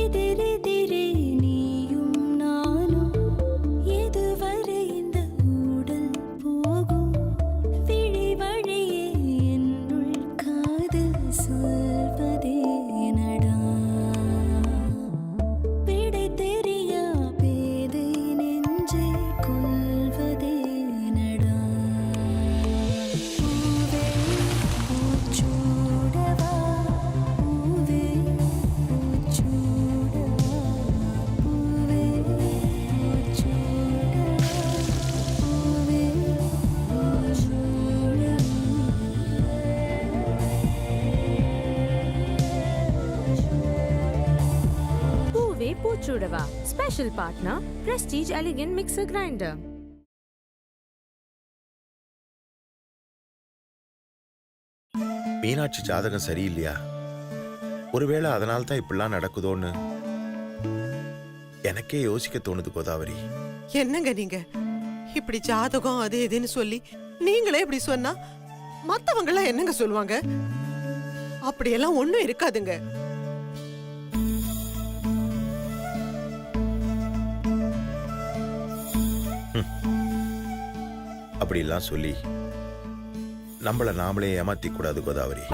எதிரெதிரே நீயும் நானும் எதுவரை இந்த ஊடல் போகும் விழி வழியே என்னுள் காதல் சொல்வதே நடா விடை தெரியா பேதை நெஞ்சை கொள்வதே நடா பூவே பூச்சூடவா பூவே பூச்சூடவா பூவே Poochudava Poove Poove Poochudava special partner Prestige elegant mixer grinder. Meenakshi ஜாதகம் சரியில்லையா? ஒருவேளை அதனால தான் இப்படிலாம் நடக்குதோன்னு எனக்கே யோசிக்க தோணுது கோதாவரி. என்னங்க நீங்க இப்படி ஜாதகம் அது இதுன்னு சொல்லி நீங்களே இப்படி சொன்னா மத்தவங்க எல்லாம் என்னங்க சொல்லுவாங்க? அப்படியெல்லாம் ஒண்ணும் இருக்காதுங்க. அப்படிலாம் சொல்லி நம்மள நாமளே ஏமாத்தி கூடாது கோதாவரி.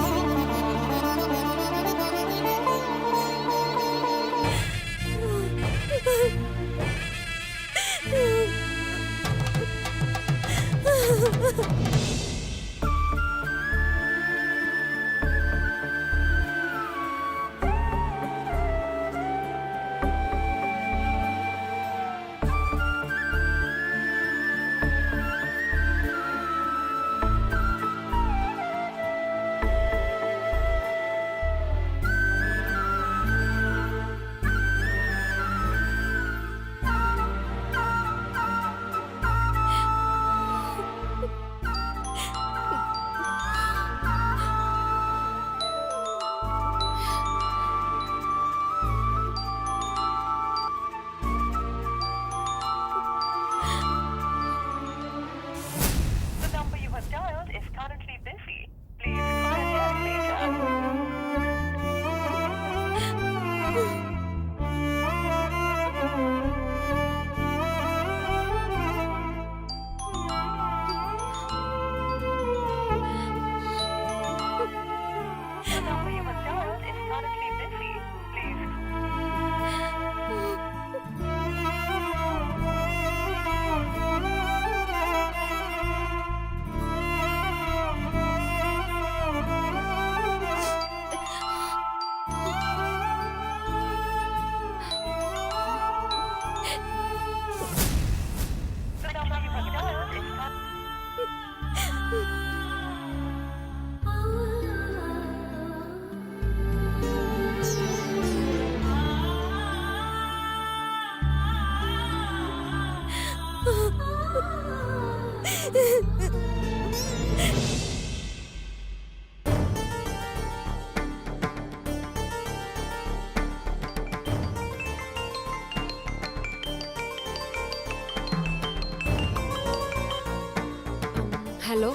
ஹலோ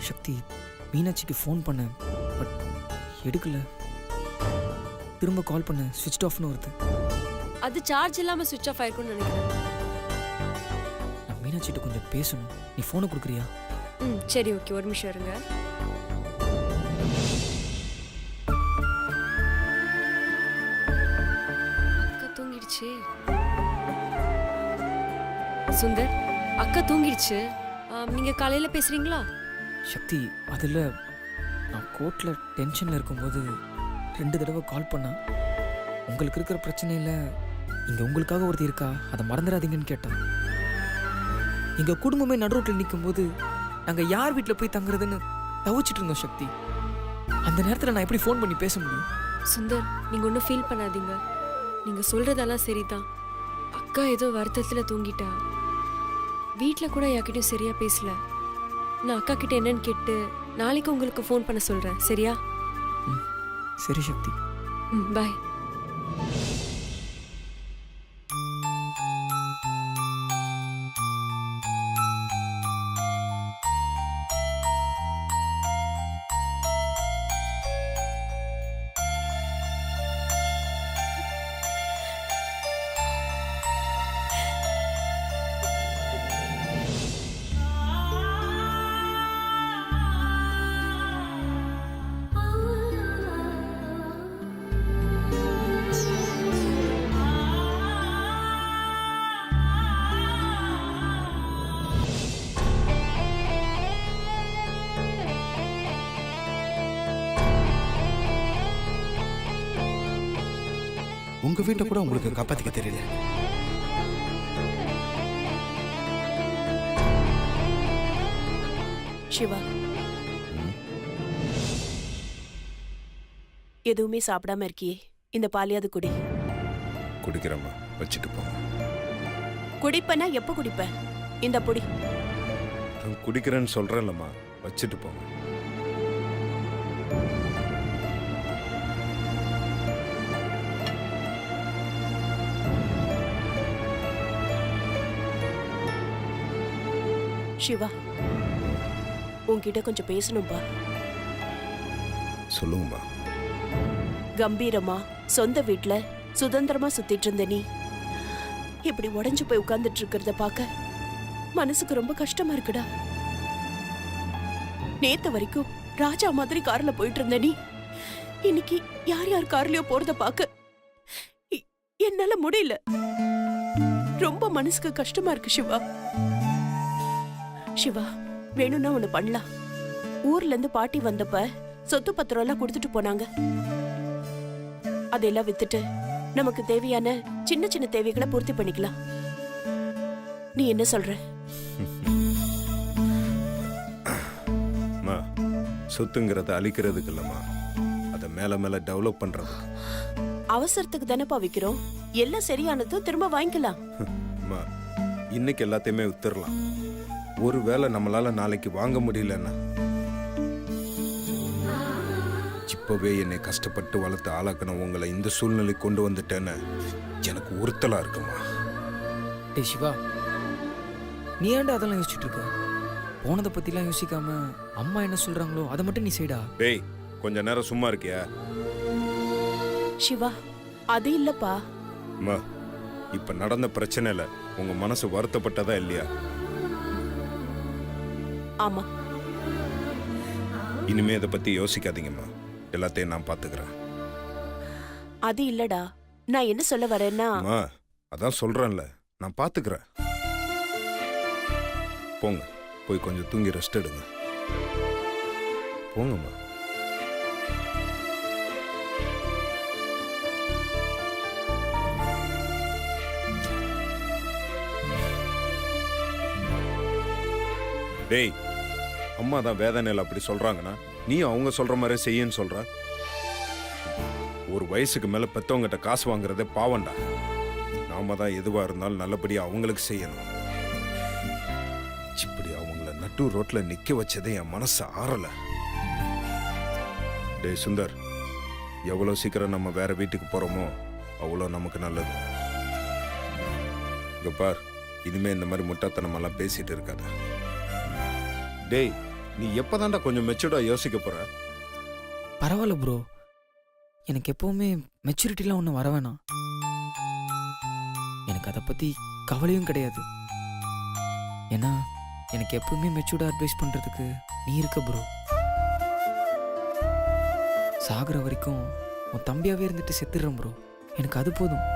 சக்தி, மீனாட்சிக்கு ஃபோன் பண்ணேன், பட் எடுக்கல. திரும்ப கால் பண்ண ஸ்விட்ச் ஆஃப்னு வருது. அது சார்ஜ் இல்லாம சுவிட்ச் ஆஃப் ஆயிருக்கும்னு நினைக்கிறேன். நான் மீனாட்சிட்ட கொஞ்சம் பேசணும். நீ ஃபோனை கொடுக்குறியா? சரி ஓகே, ஒரு நிமிஷம் இருங்க. அக்கா தூங்கிடுச்சு. சுந்தர், அக்கா தூங்கிடுச்சு. நீங்க காலையில பேசுறீங்களா? சக்தி, அதில் நான் கோர்ட்டில் டென்ஷனில் இருக்கும்போது 2 தடவை கால் பண்ணா. உங்களுக்கு இருக்கிற பிரச்சனையில் இங்கே உங்களுக்காக ஒருத்தி இருக்கா, அதை மறந்துடாதீங்கன்னு கேட்டேன். எங்கள் குடும்பமே நடுரோட்டில் நிற்கும்போது நாங்கள் யார் வீட்டில் போய் தங்குறதுன்னு தவிச்சிட்டு இருந்தோம் சக்தி. அந்த நேரத்தில் நான் எப்படி ஃபோன் பண்ணி பேச முடியும்? சுந்தர், நீங்க ஒன்றும் ஃபீல் பண்ணாதீங்க. நீங்க சொல்றதெல்லாம் சரிதான். அக்கா ஏதோ வருத்தத்தில் தூங்கிட்டா. வீட்டில் கூட யார்கிட்டயும் சரியா பேசல. நான் அக்கா கிட்ட என்னன்னு கேட்டு நாளைக்கு உங்களுக்கு ஃபோன் பண்ண சொல்றேன், சரியா? சரி சக்தி. பாய். உங்க வீட்டை கூட உங்களுக்கு காப்பாத்திக்க தெரியல. சிவா, எதுவுமே சாப்பிடாம இருக்கியே, இந்த பாலியாவது குடி. குடிக்கிறம்மா, வச்சுட்டு போங்க. குடிப்பனா எப்ப குடிப்ப? இந்த பொடி. நான் குடிக்கிறேன்னு சொல்றேன்லம்மா, வச்சுட்டு போங்க. சிவா, உன்கிட்ட கொஞ்சம் பேசணும்பா. சொல்லுங்கம்மா. கம்பீரமா சொந்த வீட்ல சுதந்திரமா சுத்திட்டு இருந்த நீ இப்படி உடைஞ்சு போய் உட்கார்ந்துட்டு இருக்கிறத பார்க்க மனசுக்கு ரொம்ப கஷ்டமா இருக்குடா. நேத்து வரைக்கும் ராஜா மாதிரி கார்ல போயிட்டு இருந்த நீ இன்னைக்கு யார் யார் கார்லயோ போறத பார்க்க என்னால முடியல. ரொம்ப மனசுக்கு கஷ்டமா இருக்கு சிவா. சிவா, வேணும்னா ஒண்ணு பண்ணலாம். ஊர்ல இருந்து பாட்டி வந்தப்ப சொத்து பத்திரம் எல்லாம் கொடுத்துட்டு போனாங்க. அதெல்லாம் வித்துட்டு நமக்கு தேவையான சின்ன சின்ன தேவைகளை பூர்த்தி பண்ணிக்கலாம். நீ என்ன சொல்ற? அம்மா, சொத்துங்கிறத அழிக்கிறதுக்கு இல்லம்மா, அதை மேல மேல டெவலப் பண்றதுக்கு. அவசரத்துக்கு தானப்பா விக்கிறோம். எல்லாம் சரியானதும் திரும்ப வாங்கிக்கலாம். அம்மா, இன்னைக்கு எல்லாத்தையுமே வித்துடலாம். ஒருவேளை நம்மளால நாளைக்கு வாங்க முடியலன்னா, இப்பவே என்னை கஷ்டப்பட்டு வளர்த்து ஆளாக்கணும் உங்களை இந்த சூழ்நிலை கொண்டு வந்துட்டேன்னு எனக்கு உறுத்தலா இருக்குமா. டேய் சிவா, நீ ஏன்டா அதெல்லாம் யோசிச்சுட்டு இருக்க? போனதை பத்திலாம் யோசிக்காம அம்மா என்ன சொல்றாங்களோ அதை மட்டும் நீ செய்டா. டேய், கொஞ்ச நேரம் சும்மா இருக்கியா? சிவா, அது இல்லப்பா. அம்மா, இப்ப நடந்த பிரச்சனையில உங்க மனசு வருத்தப்பட்டதா இல்லையா? ஆமா. இனிமே இதை பத்தி யோசிக்காதீங்கம்மா, எல்லாத்தையும் நான் பாத்துக்கிறேன். அது இல்லடா, நான் என்ன சொல்ல வரேன்னா, அம்மா, அதான் சொல்றேன்ல, நான் பாத்துக்கிறேன். போங்க, போய் கொஞ்சம் தூங்கி ரெஸ்ட் எடுங்க. போங்கம்மா. டேய், அம்மா தான் வேதனையில் அப்படி சொல்றாங்கன்னா நீ அவங்க சொல்ற மாதிரி செய்யன்னு சொல்ற. ஒரு வயசுக்கு மேல பெத்தவங்கிட்ட காசு வாங்குறதே பாவண்டா. நாம தான் எதுவா இருந்தாலும் நல்லபடியா அவங்களுக்கு செய்யணும். இப்படி அவங்கள நட்டு ரோட்ல நிக்க வச்சதே என் மனசு ஆறல. டேய் சுந்தர், எவ்வளவு சீக்கிரம் நம்ம வேற வீட்டுக்கு போறோமோ அவ்வளோ நமக்கு நல்லது. இங்க பார், இனிமே இந்த மாதிரி முட்டாத்தனமெல்லாம் பேசிட்டு இருக்காத. டேய், நீ எப்பதான்டா கொஞ்சம் மெச்சூர்டா யோசிக்க போற? பரவாயில்ல ப்ரோ, எனக்கு எப்பவுமே மெச்சூரிட்டிலாம் ஒன்றும் வர வேணாம். எனக்கு அதை பற்றி கவலையும் கிடையாது. ஏன்னா எனக்கு எப்பவுமே மெச்சூர்டாக அட்வைஸ் பண்ணுறதுக்கு நீ இருக்க ப்ரோ. சாகுற வரைக்கும் உன் தம்பியாகவே இருந்துட்டு செத்துடுறேன் ப்ரோ. எனக்கு அது போதும்.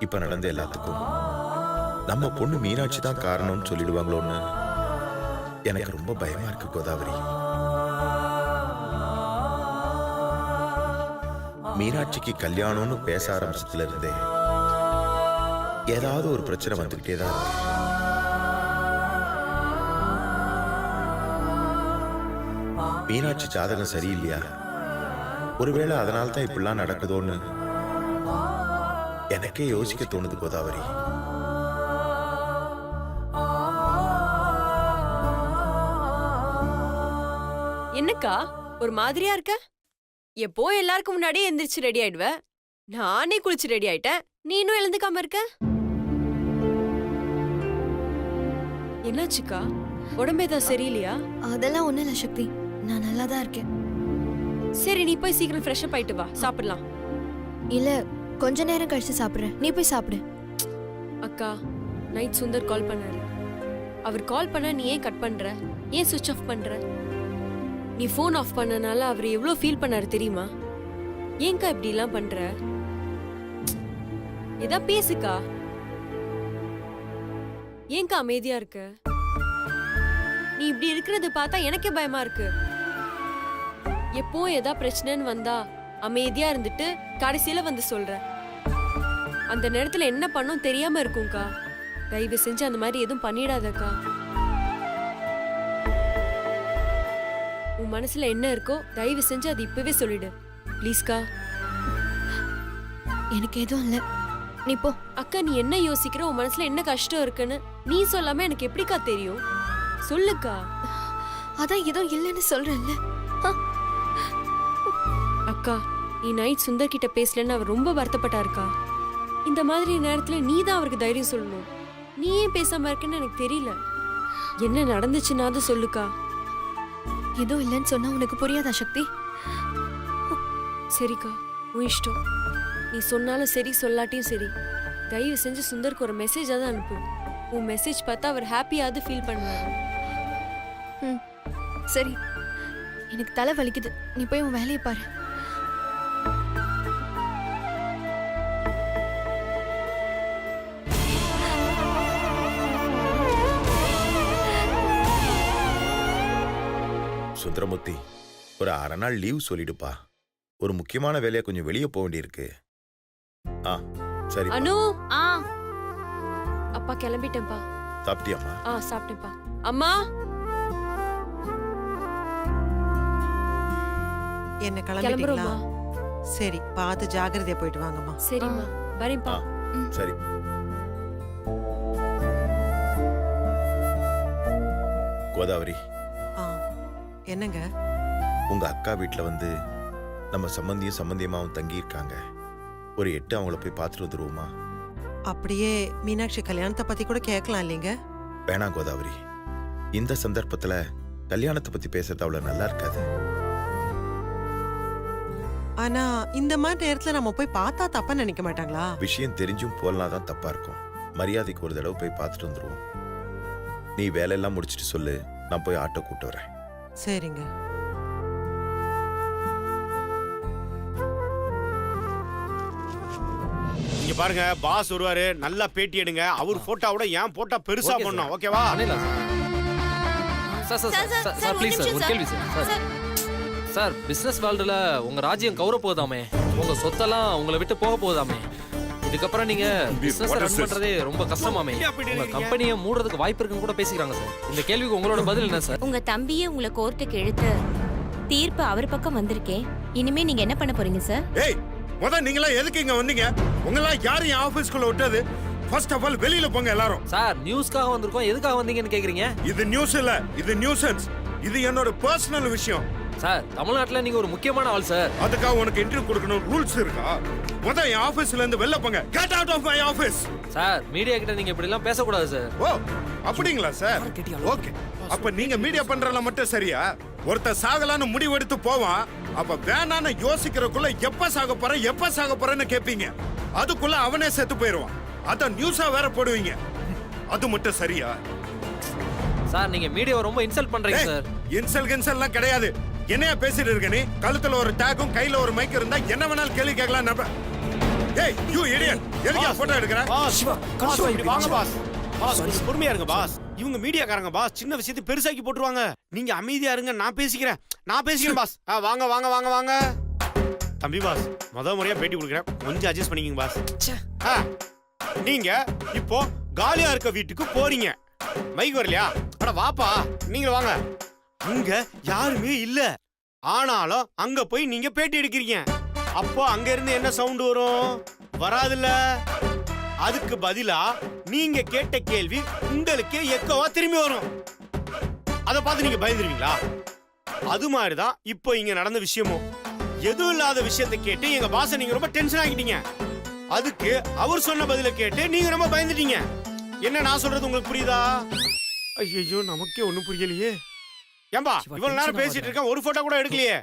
இப்ப நடந்த எல்லாத்துக்கும் நம்ம பொண்ணு மீனாட்சி தான் காரணம்னு சொல்லிடுவாங்களோன்னு எனக்கு ரொம்ப பயமா இருக்கு கோதாவரி. மீனாட்சிக்கு கல்யாணம்னு பேச ஆரம்பிச்சதுல இருந்தே ஏதாவது ஒரு பிரச்சனை வந்துகிட்டே தான் இருக்கு. மீனாட்சி ஜாதகம் சரியில்லையா? ஒருவேளை அதனால தான் இப்படிலாம் நடக்குதோன்னு எனக்கே யோசிக்க தோணுது கோதாவரி. என்னக்கா ஒரு மாதிரியா இருக்க? எப்போ எல்லாருக்கும் முன்னாடியே எந்திரிச்சு ரெடி ஆயிடுவ. நானே குளிச்சு ரெடி ஆயிட்டேன், நீ இன்னும் எழுந்துக்காம இருக்க. என்னாச்சுக்கா? உடம்பு ஏதாவது சரியில்லையா? அதெல்லாம் ஒண்ணும் இல்ல சக்தி, நான் நல்லா தான் இருக்கேன். சரி, நீ போய் சீக்கிரம் ஃப்ரெஷ் அப் ஆயிட்டு வா, சாப்பிடலாம். இல்ல, கொஞ்ச நேரம் கழிச்சு சாப்பிடுறேன், நீ போய் சாப்பிடு. அக்கா, நைட் சுந்தர் கால் பண்ணாரு. அவர் கால் பண்ணா நீ ஏன் கட் பண்ற? ஏன் சுவிட்ச் ஆஃப் பண்ற? நீ ஃபோன் ஆஃப் பண்ணனால அவர் எவ்வளோ ஃபீல் பண்ணாரு தெரியுமா? ஏன்க்கா இப்படி எல்லாம் பண்ற? ஏதா பேசுக்கா. ஏன்க்கா அமைதியா இருக்க? நீ இப்படி இருக்கிறது பார்த்தா எனக்கே பயமா இருக்கு. எப்போ ஏதா பிரச்சனைன்னு வந்தா அமைதியா இருந்துட்டு கடைசியில வந்து சொல்ற. அந்த நேரத்துல என்ன பண்ணும் தெரியாம இருக்கும்க்கா. தயவு செஞ்சு அந்த மாதிரி எதுவும் பண்ணிடாதக்கா. உன் மனசுல என்ன இருக்கோ தயவு செஞ்சு அது இப்பவே சொல்லிடு ப்ளீஸ்க்கா. எனக்கு எதுவும் இல்லை, நீ போ. அக்கா நீ என்ன யோசிக்கிற? உன் மனசுல என்ன கஷ்டம் இருக்குன்னு நீ சொல்லாம எனக்கு எப்படிக்கா தெரியும்? சொல்லுக்கா. அதான் எதுவும் இல்லைன்னு சொல்றேன்ல. அக்கா நீ நைட் சுந்தர் கிட்ட பேசலன்னு அவர் ரொம்ப வருத்தப்பட்டாருக்கா. இந்த மாதிரி நேரத்துல நீ தான் அவருக்கு தைரியம் சொல்லணும். நீ ஏன் பேசாம இருக்குன்னு எனக்கு தெரியல. என்ன நடந்துச்சுன்னாவது சொல்லுக்கா. எதுவும் இல்லைன்னு சொன்னா உனக்கு புரியாதா சக்தி? சரிக்கா, உன் இஷ்டம். நீ சொன்னாலும் சரி சொல்லாட்டியும் சரி, தயவு செஞ்சு சுந்தருக்கு ஒரு மெசேஜாவது அனுப்பு. உன் மெசேஜ் பார்த்தா அவர் ஹாப்பியாவது ஃபீல் பண்ணுவாரு. ம் சரி, எனக்கு தலை வலிக்குது, நீ போய் உன் வேலையை பாரு. சுந்தரமூர்த்தி, ஒரு அரை நாள் லீவ் சொல்லிடுப்பா. ஒரு முக்கியமான வேலையா கொஞ்சம் வெளியே போக வேண்டியிருக்கு. ஆ சரி. அனு. அப்பா கிளம்பிட்டேன்ப்பா. சாப்பிட்டியாம்மா? சாப்பிட்டேன்ப்பா. அம்மா என்ன கிளம்பிட்டீங்களா? கிளம்புறோம்மா. சரி, பார்த்து ஜாக்கிரதையா போயிட்டு வாங்கம்மா. சரிம்மா, வரேன்ப்பா. சரி. கோதாவரி, ஆ, என்னங்க? உங்க அக்கா வீட்டுல வந்து நம்ம சம்பந்தியமாவும் தங்கி இருக்காங்க. ஒரு 8 அவங்கள போய் பார்த்துட்டு வந்துருவோமா? அப்படியே மீனாட்சி கல்யாணத்தை பத்தி கூட கேட்கலாம் இல்லைங்க? வேணாம் கோதாவரி, இந்த சந்தர்ப்பத்துல கல்யாணத்தை பத்தி பேசுறது அவ்வளவு நல்லா இருக்காது. ஆனா இந்த மாதிரி நேரத்துல நம்ம போய் பார்த்தா தப்பா நினைக்க மாட்டாங்களா? விஷயம் தெரிஞ்சும் போலனாதான் தப்பா இருக்கும். மரியாதைக்கு ஒரு தடவை போய் பார்த்துட்டு வந்துருவோம். நீ வேலையெல்லாம் முடிச்சிட்டு சொல்லு, நான் போய் ஆட்டோ கூட்டு வரேன். சரிங்க. இங்க பாருங்க, பாஸ் வருவாரு, நல்லா பேட்டி எடுங்க. அவர் போட்டோவோட ஏன் போட்டோ பெருசா பண்ணோம், ஓகேவா? Sir sir sir sir please sir, ஒரு கேள்வி சார். சார் பிசினஸ் வேர்ல்டுல உங்க ராஜ்யம் கௌர போகுதாமே, உங்க சொத்தெல்லாம் உங்களை விட்டு போக போகுதாமே, இதுக்கப்புறம் நீங்க பிசினஸ் ரன் பண்றதே ரொம்ப கஷ்டமாமே, உங்க கம்பெனியை மூடுறதுக்கு வாய்ப்பு இருக்குன்னு கூட பேசிக்கிறாங்க சார். இந்த கேள்விக்கு உங்களோட பதில் என்ன சார்? உங்க தம்பியே உங்களை கோர்ட்டுக்கு இழுத்து தீர்ப்பு அவர் பக்கம் வந்திருக்கேன். இனிமே நீங்க என்ன பண்ண போறீங்க சார்? ஏய், நீங்களா எதுக்கு இங்க வந்தீங்க? உங்களா யாரு என் ஆபீஸ்க்குள்ள விட்டது? ஃபர்ஸ்ட் ஆஃப் ஆல் வெளியில போங்க எல்லாரும். சார் நியூஸ்க்காக வந்திருக்கோம், எதுக்காக வந்தீங்கன்னு கேக்குறீங்க? இது நியூஸ் இல்ல, இது நியூசன்ஸ். இது என்னோட பர்சனல் விஷயம். சார் தமிழ்நாட்டுல நீங்க ஒரு முக்கியமான ஆள் சார். அதுக்காக உனக்கு இன்டர்வியூ கொடுக்கணும் ரூல்ஸ் இருக்கா? என் ஆபீஸ்ல இருந்து வெளில போங்க. Get out of my office. Sir media கிட்ட நீங்க இப்படி எல்லாம் பேசக்கூடாது சார். ஓ அப்படிங்களா சார்? ஓகே, அப்ப நீங்க மீடியா பண்றல மட்டும் சரியா? ஒருத்தர் சாகலான்னு முடிவெடுத்து போவான், அப்ப வேணான்னு யோசிக்கிறதுக்குள்ள எப்ப சாக போறேன்னு கேட்பீங்க. அதுக்குள்ள அவனே செத்து போயிடுவான். அத நியூஸா வேற போடுவீங்க. அது மட்டும் சரியா? சார் நீங்க மீடியாவை ரொம்ப இன்சல்ட் பண்றீங்க சார். இன்சல்ட்லாம் கிடையாது. என்னையா பேசிட்டு இருக்க நீ? கழுத்துல ஒரு டேகும் கையில ஒரு மைக் இருந்தா என்ன வேணாலும் கேள்வி கேட்கலாம். ஏய் யூ இடியட், எதுக்கு போட்டோ எடுக்கற? வாங்க பாஸ். பாஸ் கொஞ்சம் பொறுமையா இருங்க பாஸ். இவங்க மீடியாக்காரங்க பாஸ், சின்ன விஷயத்தை பெருசாக்கி போட்டுருவாங்க. நீங்க அமைதியா இருங்க, நான் பேசிக்கிறேன் பாஸ். வாங்க வாங்க வாங்க வாங்க. தம்பி பாஸ், முறையா பேட்டி கொடுக்குறேன், கொஞ்சம் அட்ஜஸ்ட் பண்ணிக்கங்க பாஸ். நீங்க இப்போ காலியா இருக்க வீட்டுக்கு போறீங்க. மைக் வரலையா? அட வாப்பா, நீங்க வாங்க. அங்க யாருமே இல்ல, ஆனாலும் அங்க போய் நீங்க பேட்டி எடுக்கிறீங்க. அப்போ அங்க இருந்து என்ன சவுண்ட் வரும்? வராதுல்ல. அதுக்கு பதிலா நீங்க கேட்ட கேள்வி உங்களுக்கே எக்கோவா திரும்பி வரும். அத பார்த்து நீங்க பயந்துருவீங்களா? அது மாதிரிதான் இப்போ இங்க நடந்த விஷயமும். எதுவும் இல்லாத விஷயத்தை கேட்டு எங்க பாஸ நீங்க ரொம்ப டென்ஷன் ஆகிட்டீங்க. அதுக்கு அவர் சொன்ன பதில கேட்டு நீங்க ரொம்ப பயந்துட்டீங்க. என்ன நான் சொல்றது உங்களுக்கு புரியுதா? ஐயோ, நமக்கே ஒண்ணும் புரியலையே. ஏம்பா இவ்வளவு நேரம் பேசிட்டு இருக்கேன், ஒரு போட்டோ கூட எடுக்கலையே.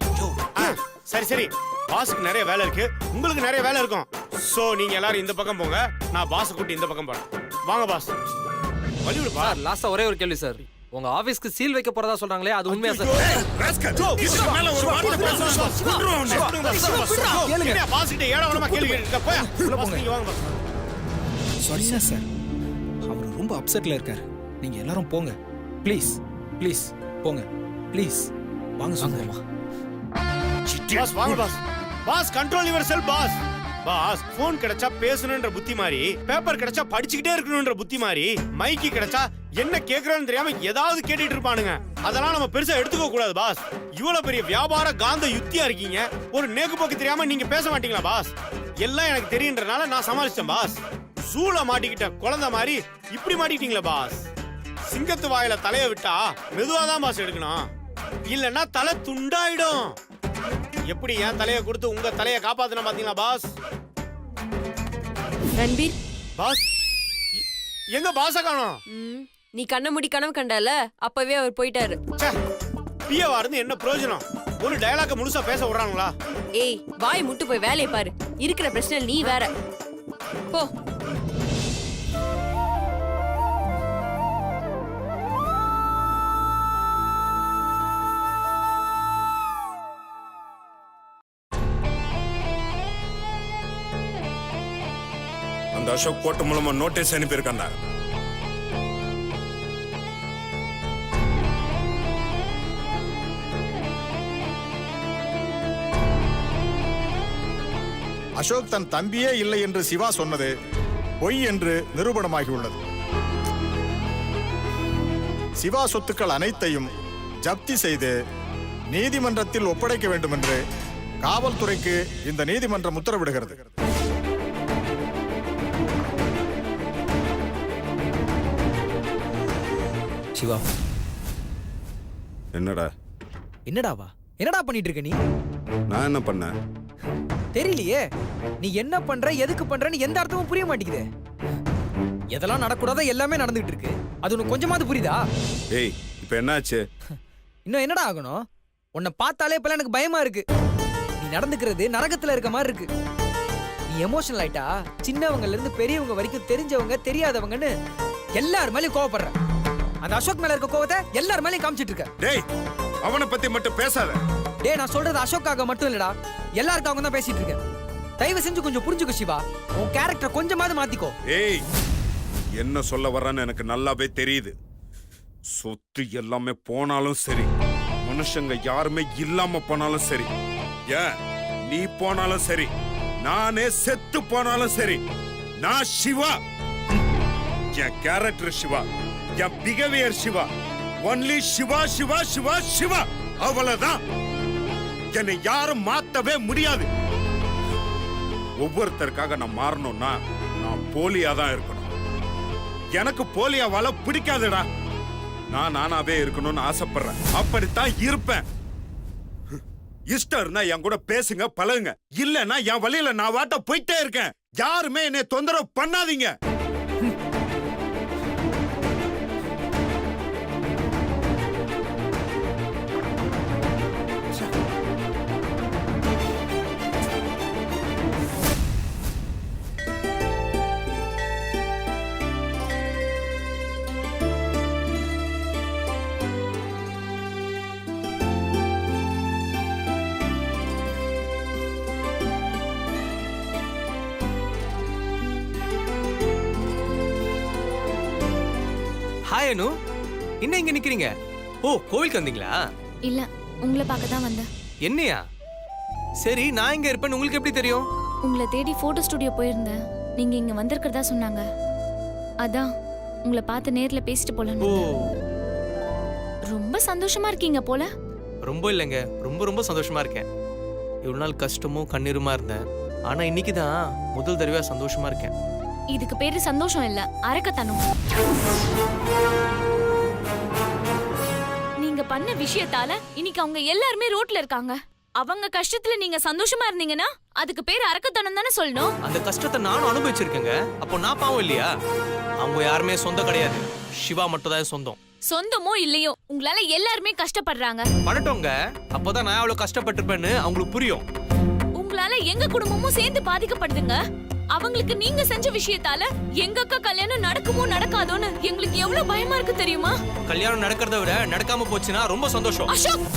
சரி பாஸுக்கு நிறைய வேலை இருக்கு, உங்களுக்கு நிறைய வேலை இருக்கும். சோ நீங்க எல்லாரும் இந்த பக்கம் போங்க, நான் பாஸ் கூட்டி இந்த பக்கம் போறேன். வாங்க பாஸ். வழி விடு பாஸ். சார் லாஸ்டா ஒரே ஒரு கேள்வி சார். உங்க ஆபீஸ்க்கு சீல் வைக்க போறதா சொல்றாங்களே அது உண்மையா சார்? இதுக்கு மேல ஒரு வார்த்தை பேசுனா கொன்றுவேன் உன்னை. கேளுங்க பாஸ் கிட்ட ஏடவலமா கேள்வி கேட்டுக்க போயா. பாஸ் நீங்க வாங்க பாஸ். சொன்னா சார் அவர் ரொம்ப அப்செட்ல இருக்காரு. நீங்க எல்லாரும் போங்க ப்ளீஸ் ப்ளீஸ் போங்க ப்ளீஸ் வாங்க சொல்லுமா. பாஸ் வாங்க boss. Boss control yourself boss. Boss phone கிடைச்சா பேசணும்ன்ற புத்தி மாதிரி, பேப்பர் கிடைச்சா படிச்சுக்கிட்டே இருக்கணும்ன்ற புத்தி மாதிரி, மைக்கு கிடைச்சா என்ன கேக்குறான்னு தெரியாம ஏதாவது கேட்டுட்டு இருப்பானுங்க. அதெல்லாம் நம்ம பெருசா எடுத்துக்க கூடாது பாஸ். இவ்வளவு பெரிய வியாபார காந்த யுக்தியா இருக்கீங்க, ஒரு நேக்கு போக்கு தெரியாம நீங்க பேச மாட்டீங்களா பாஸ்? எல்லாம் எனக்கு தெரியுன்றனால நான் சமாளிச்சேன் பாஸ். சூள மாட்டிக்கிட்ட குழந்தை மாதிரி இப்படி மாட்டிக்கிட்டீங்களா பாஸ்? சிங்கத்து வாயில தலைய விட்டா மெதுவாதான் பாஸ் எடுக்கணும், இல்லன்னா தலை துண்டாயிடும். எப்படி என் தலையை கொடுத்து உங்க தலையை காப்பாத்தின பாத்தீங்களா பாஸ்? ரன்பீர், பாஸ் எங்க பாஸ காணோம்? நீ கண்ண மூடி கனவு கண்டால அப்பவே அவர் போயிட்டாரு. பியவா இருந்து என்ன பிரயோஜனம்? ஒரு டயலாக முழுசா பேச விடுறாங்களா? ஏய் வாய் முட்டு போய் வேலையை பாரு. இருக்கிற பிரச்சனை நீ வேற. போ. அந்த அசோக் கோட்டு மூலமா நோட்டீஸ் அனுப்பியிருக்காண்டா. அசோக் தன் தம்பியே இல்லை என்று சிவா சொன்னது பொய் என்று நிரூபணமாகியுள்ளது. சிவா சொத்துக்கள் அனைத்தையும் ஜப்தி செய்து நீதிமன்றத்தில் ஒப்படைக்க வேண்டும் என்று காவல்துறைக்கு இந்த நீதிமன்றம் உத்தரவிடுகிறது. சிவா என்னடா என்னடாவா என்னடா பண்ணிட்டு இருக்க நீ? நான் என்ன பண்ணேன் தெரியலையே. நீ என்ன பண்ற எதுக்கு பண்றன்னு எந்த அர்த்தமும் புரிய மாட்டேங்குது. எதெல்லாம் நடக்கூடாதோ எல்லாமே நடந்துகிட்டு இருக்கு. அது உனக்கு கொஞ்சமாவது புரியுதா? ஏய் இப்ப என்னாச்சு? இன்னும் என்னடா ஆகணும்? உன்னை பார்த்தாலே இப்ப எனக்கு பயமா இருக்கு. நீ நடந்துக்கிறது நரகத்துல இருக்க மாதிரி இருக்கு. நீ எமோஷனல் ஆயிட்டா சின்னவங்கல இருந்து பெரியவங்க வரைக்கும் தெரிஞ்சவங்க தெரியாதவங்கன்னு எல்லார் மேலயும் கோவப்படுற. அந்த அசோக் மேல இருக்க கோவத்தை எல்லார் மேலயும் காமிச்சிட்டு இருக்க. டேய் அவனை பத்தி மட்டும் பேசாத. டேய் நான் சொல்றது அசோக்காக மட்டும் இல்லடா, எல்லாருக்காக தான் பேசிட்டு இருக்கேன். தயவு செஞ்சு கொஞ்சம் புரிஞ்சுக்கோ சிவா. உன் கேரக்டர் கொஞ்சமாவது மாத்திக்கோ. ஏய் என்ன சொல்ல வர்றன்னு எனக்கு நல்லாவே தெரியுது. சொத்து எல்லாமே போனாலும் சரி, மனுஷங்க யாருமே இல்லாம போனாலும் சரி, ஏன் நீ போனாலும் சரி, நானே செத்து போனாலும் சரி, நான் சிவா. என் கேரக்டர் சிவா, என் பிஹேவியர் சிவா, ஒன்லி சிவா சிவா சிவா சிவா. அவ்வளவுதான். என்னை யாரும் மாத்தவே முடியாது. ஒவ்வொருத்தருக்காக நான் மாறணும்னா நான் போலியா தான் இருக்கணும். எனக்கு போலியாவால பிடிக்காதுடா. நான் நானாவே இருக்கணும்னு ஆசைப்படுறேன். அப்படித்தான் இருப்பேன். இஷ்டம் இருந்தா என் கூட பேசுங்க, பழகுங்க. இல்லன்னா என் வழியில நான் வாட்ட போயிட்டே இருக்கேன். யாருமே என்னை தொந்தரவு பண்ணாதீங்க. ஹாய் அனு, என்ன இங்க நிக்கிறீங்க? ஓ கோவிலுக்கு வந்தீங்களா? இல்ல, உங்களை பார்க்க தான் வந்தேன். என்னையா? சரி, நான் இங்க இருப்பேன்னு உங்களுக்கு எப்படி தெரியும்? உங்களை தேடி போட்டோ ஸ்டுடியோ போயிருந்தேன். நீங்க இங்க வந்திருக்கிறதா சொன்னாங்க. அதான் உங்களை பார்த்து நேர்ல பேசிட்டு போலான்னு. ஓ ரொம்ப சந்தோஷமா இருக்கீங்க போல. ரொம்ப இல்லைங்க, ரொம்ப ரொம்ப சந்தோஷமா இருக்கேன். இவ்வளவு நாள் கஷ்டமும் கண்ணீருமா இருந்தேன். ஆனா இன்னைக்கு தான் முதல் தடவையா சந்தோஷமா இருக்கேன். இதுக்கு பேரு சந்தோஷம் இல்ல, அரக்கத்தனம். நீங்க பண்ண விஷயத்தால இன்னைக்கு அவங்க எல்லாருமே ரோட்ல இருக்காங்க. அவங்க கஷ்டத்துல நீங்க சந்தோஷமா இருந்தீங்கன்னா அதுக்கு பேரு அரக்கத்தனம் தானே சொல்லணும். அந்த கஷ்டத்தை நானும் அனுபவிச்சிருக்கேங்க. அப்போ நான் பாவம் இல்லையா? அவங்க யாருமே சொந்தம் கிடையாது. சிவா மட்டும் தான் சொந்தம். சொந்தமோ இல்லையோ உங்களால எல்லாருமே கஷ்டப்படுறாங்க. பண்ணட்டோங்க, அப்போதான் நான் அவ்வளவு கஷ்டப்பட்டிருப்பேன்னு அவங்களுக்கு புரியும். உங்களால எங்க குடும்பமும் சேர்ந்து பாதிக்கப்படுதுங்க. அவங்களுக்கு நீங்க செஞ்ச விஷயத்தால எங்க அக்கா கல்யாணம் நடக்குமோ நடக்காதோன்னு எங்களுக்கு எவ்வளவு பயமா இருக்கு தெரியுமா? கல்யாணம் நடக்கிறத விட நடக்காம போச்சுன்னா ரொம்ப சந்தோஷம். அசோக்,